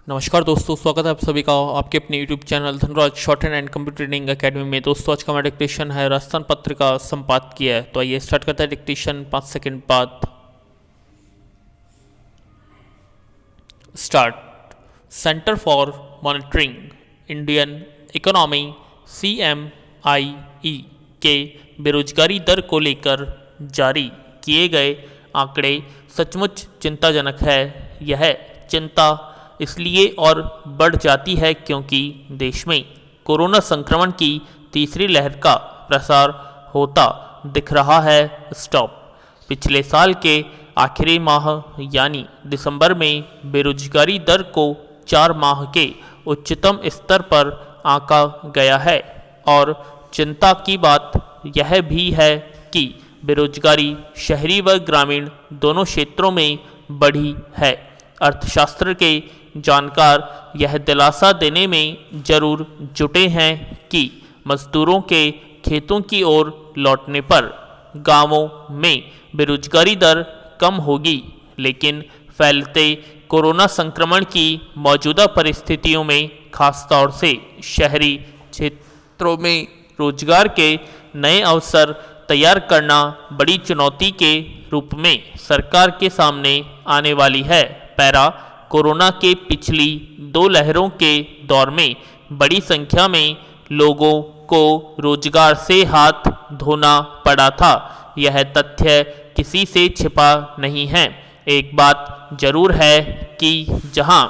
नमस्कार दोस्तों, स्वागत है आप सभी का आपके अपने YouTube channel Dhanraj short hand and computer training academy में। दोस्तों आज का हमारा डिक्टेशन है राजस्थान पत्रिका संपादकीय है। तो आइए स्टार्ट करते हैं डिक्टेशन 5 सेकंड बाद। Start. Centre for monitoring Indian economy CMIE के बेरोजगारी दर को लेकर जारी किए गए आंकड़े सचमुच चिंताजनक है। यह चिंता इसलिए और बढ़ जाती है क्योंकि देश में कोरोना संक्रमण की तीसरी लहर का प्रसार होता दिख रहा है। स्टॉप। पिछले साल के आखिरी माह यानी दिसंबर में बेरोजगारी दर को 4 माह के उच्चतम स्तर पर आंका गया है और चिंता की बात यह भी है कि बेरोजगारी शहरी व ग्रामीण दोनों क्षेत्रों में बढ़ी है। अर्थशास्त्र के जानकार यह दिलासा देने में जरूर जुटे हैं कि मजदूरों के खेतों की ओर लौटने पर गांवों में बेरोजगारी दर कम होगी, लेकिन फैलते कोरोना संक्रमण की मौजूदा परिस्थितियों में खासतौर से शहरी क्षेत्रों में रोजगार के नए अवसर तैयार करना बड़ी चुनौती के रूप में सरकार के सामने आने वाली है। पैरा। कोरोना के पिछली 2 लहरों के दौर में बड़ी संख्या में लोगों को रोजगार से हाथ धोना पड़ा था। यह तथ्य किसी से छिपा नहीं है। एक बात जरूर है कि जहां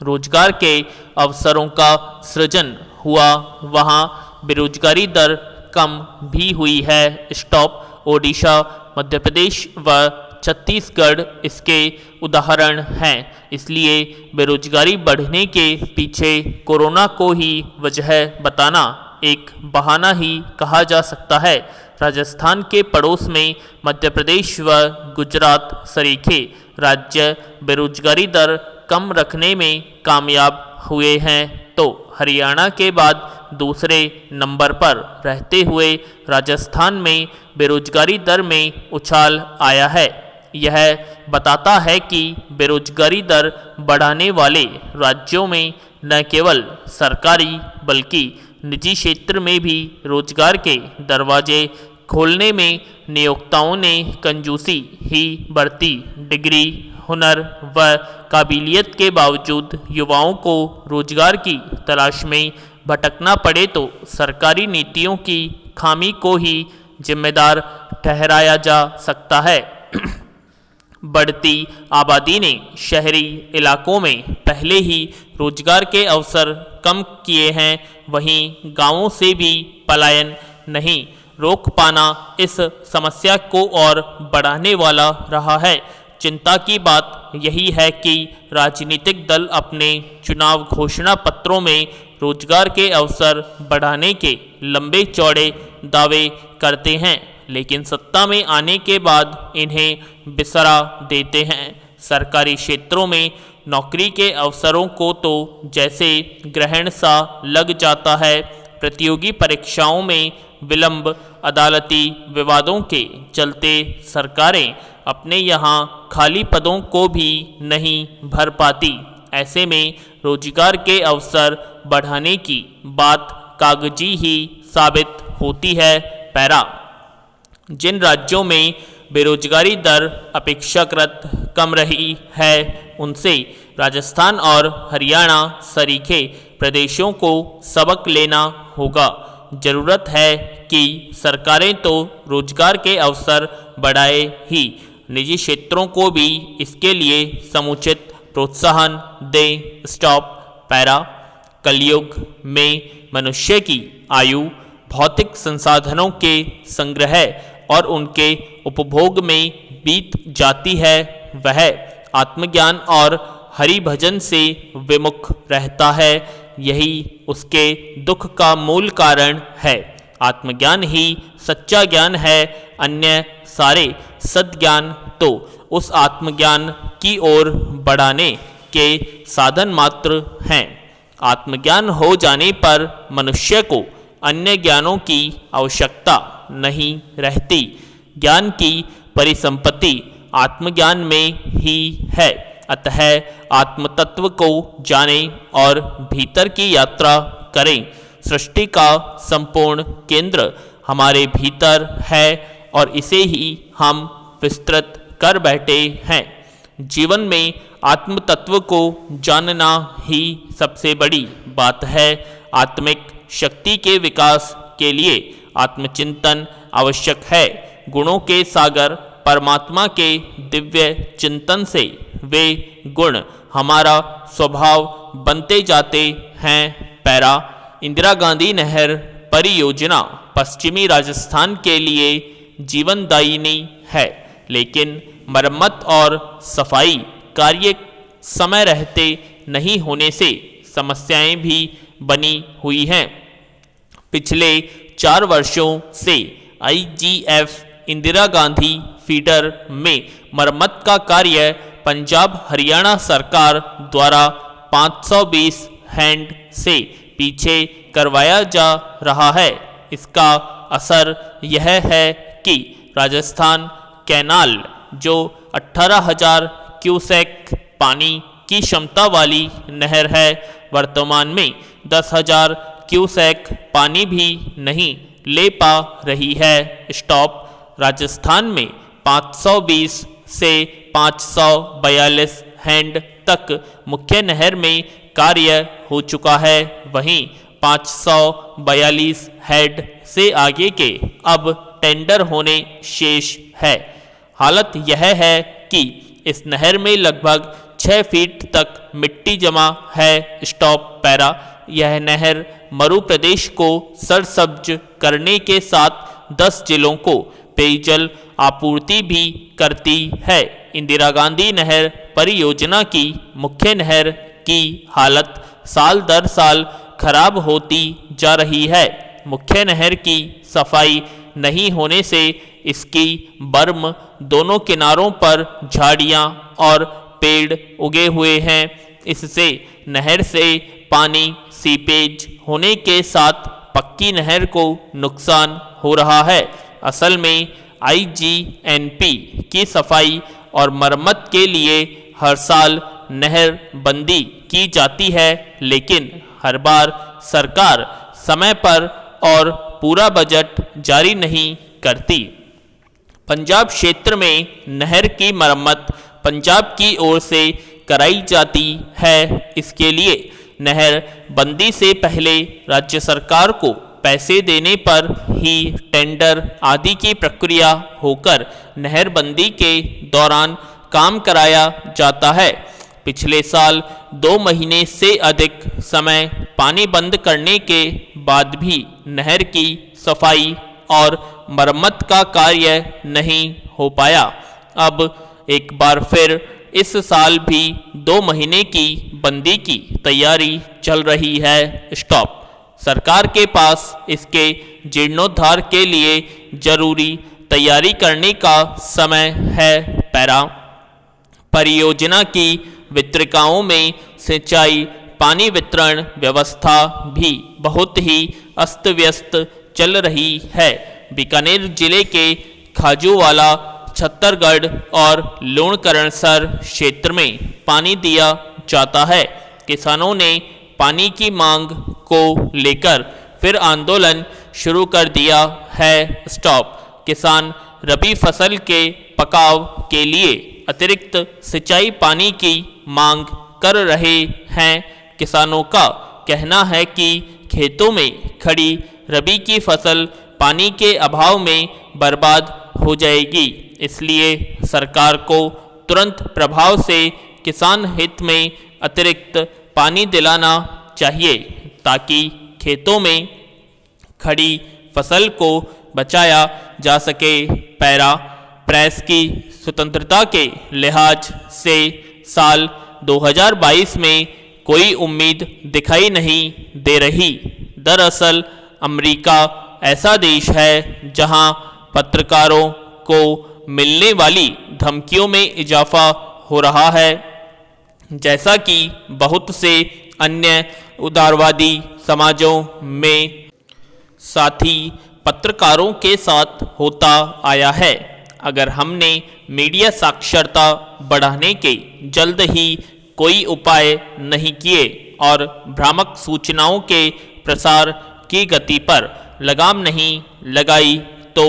रोजगार के अवसरों का सृजन हुआ वहां बेरोजगारी दर कम भी हुई है। स्टॉप। ओडिशा, मध्य प्रदेश व छत्तीसगढ़ इसके उदाहरण हैं। इसलिए बेरोजगारी बढ़ने के पीछे कोरोना को ही वजह बताना एक बहाना ही कहा जा सकता है। राजस्थान के पड़ोस में मध्य प्रदेश व गुजरात सरीखे राज्य बेरोजगारी दर कम रखने में कामयाब हुए हैं, तो हरियाणा के बाद दूसरे नंबर पर रहते हुए राजस्थान में बेरोजगारी दर में उछाल आया है। यह बताता है कि बेरोजगारी दर बढ़ाने वाले राज्यों में न केवल सरकारी बल्कि निजी क्षेत्र में भी रोजगार के दरवाजे खोलने में नियोक्ताओं ने कंजूसी ही बरती। डिग्री, हुनर व काबिलियत के बावजूद युवाओं को रोजगार की तलाश में भटकना पड़े तो सरकारी नीतियों की खामी को ही जिम्मेदार ठहराया जा सकता है। बढ़ती आबादी ने शहरी इलाकों में पहले ही रोजगार के अवसर कम किए हैं, वहीं गांवों से भी पलायन नहीं रोक पाना इस समस्या को और बढ़ाने वाला रहा है। चिंता की बात यही है कि राजनीतिक दल अपने चुनाव घोषणा पत्रों में रोजगार के अवसर बढ़ाने के लंबे चौड़े दावे करते हैं, लेकिन सत्ता में आने के बाद इन्हें बिसरा देते हैं। सरकारी क्षेत्रों में नौकरी के अवसरों को तो जैसे ग्रहण सा लग जाता है। प्रतियोगी परीक्षाओं में विलंब, अदालती विवादों के चलते सरकारें अपने यहाँ खाली पदों को भी नहीं भर पाती। ऐसे में रोजगार के अवसर बढ़ाने की बात कागजी ही साबित होती है। पैरा। जिन राज्यों में बेरोजगारी दर अपेक्षाकृत कम रही है उनसे राजस्थान और हरियाणा सरीखे प्रदेशों को सबक लेना होगा। जरूरत है कि सरकारें तो रोजगार के अवसर बढ़ाए ही निजी क्षेत्रों को भी इसके लिए समुचित प्रोत्साहन दें। स्टॉप। पैरा। कलयुग में मनुष्य की आयु भौतिक संसाधनों के संग्रह और उनके उपभोग में बीत जाती है। वह आत्मज्ञान और हरि भजन से विमुख रहता है। यही उसके दुख का मूल कारण है। आत्मज्ञान ही सच्चा ज्ञान है। अन्य सारे सद्ज्ञान तो उस आत्मज्ञान की ओर बढ़ाने के साधन मात्र हैं। आत्मज्ञान हो जाने पर मनुष्य को अन्य ज्ञानों की आवश्यकता नहीं रहती। ज्ञान की परिसंपत्ति आत्मज्ञान में ही है। अतः आत्मतत्व को जानें और भीतर की यात्रा करें। सृष्टि का संपूर्ण केंद्र हमारे भीतर है और इसे ही हम विस्तृत कर बैठे हैं। जीवन में आत्म तत्व को जानना ही सबसे बड़ी बात है। आत्मिक शक्ति के विकास के लिए आत्मचिंतन आवश्यक है। गुणों के सागर परमात्मा के दिव्य चिंतन से वे गुण हमारा स्वभाव बनते जाते हैं। पैरा इंदिरा गांधी नहर परियोजना पश्चिमी राजस्थान के लिए जीवनदायिनी है, लेकिन मरम्मत और सफाई कार्य समय रहते नहीं होने से समस्याएं भी बनी हुई हैं। पिछले 4 वर्षों से IGF इंदिरा गांधी फीडर में मरम्मत का कार्य पंजाब हरियाणा सरकार द्वारा 520 हैंड से पीछे करवाया जा रहा है। इसका असर यह है कि राजस्थान कैनाल जो 18,000 क्यूसेक पानी की क्षमता वाली नहर है, वर्तमान में 10,000 क्यूसेक पानी भी नहीं ले पा रही है। स्टॉप राजस्थान में 520 से 542 हैंड तक मुख्य नहर में कार्य हो चुका है, वहीं 542 हेड से आगे के अब टेंडर होने शेष है। हालत यह है कि इस नहर में लगभग 6 फीट तक मिट्टी जमा है। स्टॉप पैरा यह नहर मरु प्रदेश को सरसब्ज करने के साथ 10 जिलों को पेयजल आपूर्ति भी करती है। इंदिरा गांधी नहर परियोजना की मुख्य नहर की हालत साल दर साल खराब होती जा रही है। मुख्य नहर की सफाई नहीं होने से इसकी बर्म दोनों किनारों पर झाड़ियां और पेड़ उगे हुए हैं। इससे नहर से पानी सीपेज होने के साथ पक्की नहर को नुकसान हो रहा है। असल में IGNP की सफाई और मरम्मत के लिए हर साल नहर बंदी की जाती है, लेकिन हर बार सरकार समय पर और पूरा बजट जारी नहीं करती। पंजाब क्षेत्र में नहर की मरम्मत पंजाब की ओर से कराई जाती है। इसके लिए नहर बंदी से पहले राज्य सरकार को पैसे देने पर ही टेंडर आदि की प्रक्रिया होकर नहर बंदी के दौरान काम कराया जाता है। पिछले साल 2 महीने से अधिक समय पानी बंद करने के बाद भी नहर की सफाई और मरम्मत का कार्य नहीं हो पाया। अब एक बार फिर इस साल भी 2 महीने की बंदी की तैयारी चल रही है। स्टॉप सरकार के पास इसके जीर्णोद्धार के लिए जरूरी तैयारी करने का समय है। पैरा परियोजना की वितरिकाओं में सिंचाई पानी वितरण व्यवस्था भी बहुत ही अस्त व्यस्त चल रही है। बीकानेर जिले के खाजूवाला, छत्तरगढ़ और लूणकरणसर क्षेत्र में पानी दिया जाता है। किसानों ने पानी की मांग को लेकर फिर आंदोलन शुरू कर दिया है। स्टॉप किसान रबी फसल के पकाव के लिए अतिरिक्त सिंचाई पानी की मांग कर रहे हैं। किसानों का कहना है कि खेतों में खड़ी रबी की फसल पानी के अभाव में बर्बाद हो जाएगी, इसलिए सरकार को तुरंत प्रभाव से किसान हित में अतिरिक्त पानी दिलाना चाहिए ताकि खेतों में खड़ी फसल को बचाया जा सके। पैरा प्रेस की स्वतंत्रता के लिहाज से साल 2022 में कोई उम्मीद दिखाई नहीं दे रही। दरअसल अमेरिका ऐसा देश है जहां पत्रकारों को मिलने वाली धमकियों में इजाफा हो रहा है, जैसा कि बहुत से अन्य उदारवादी समाजों में साथी पत्रकारों के साथ होता आया है। अगर हमने मीडिया साक्षरता बढ़ाने के जल्द ही कोई उपाय नहीं किए और भ्रामक सूचनाओं के प्रसार की गति पर लगाम नहीं लगाई तो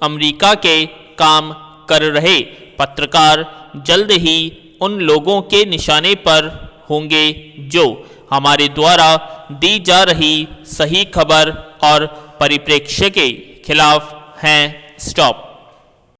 अमेरिका के काम कर रहे पत्रकार जल्द ही उन लोगों के निशाने पर होंगे जो हमारे द्वारा दी जा रही सही खबर और परिप्रेक्ष्य के खिलाफ हैं। स्टॉप।